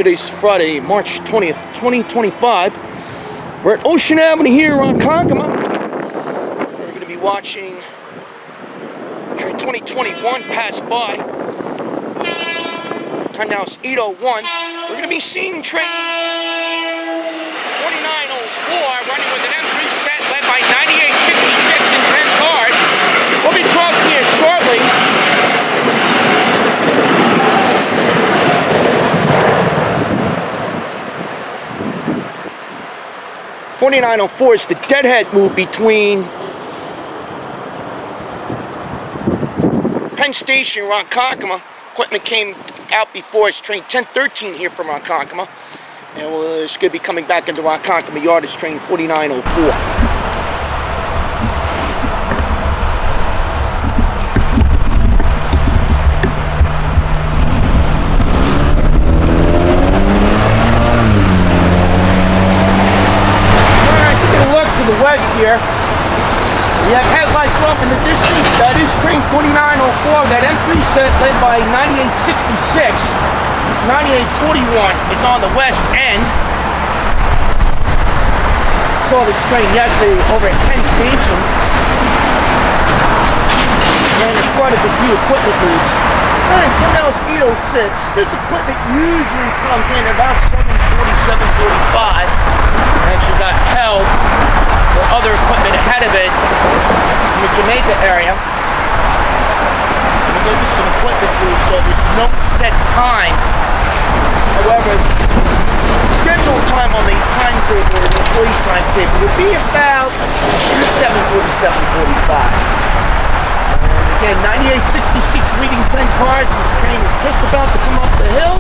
Today's Friday, March 20th, 2025. We're at Ocean Avenue here in Ronkonkoma. We're going to be watching train 2021 pass by. Time now is 8:01. We're going to be seeing train 2904 running with an M-3 set led by 9866 and 10 cars. We'll be crossing here shortly. 4904 is the Deadhead move between Penn Station, Ronkonkoma. Equipment came out before us, train 1013 here from Ronkonkoma. And it's going to be coming back into Ronkonkoma Yard as train 4904. West here. We have headlights off in the distance. That is train 4904. That M3 set led by 9866. 9841 is on the west end. Saw this train yesterday over at Penn Station. And there's quite a few equipment moves. Alright, now it's 8:06. This equipment usually comes in about 7:40, 7:45. And she got held for other equipment ahead of it in the Jamaica area. This is an equipment booth, so there's no set time. However, scheduled time on the timetable or the employee timetable would be about 7:40, 7:45. Again, 9866 leading 10 cars. This train is just about to come off the hill.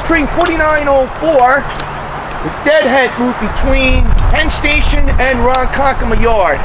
Train 4904, the Deadhead move between Penn Station and Ronkonkoma Yard.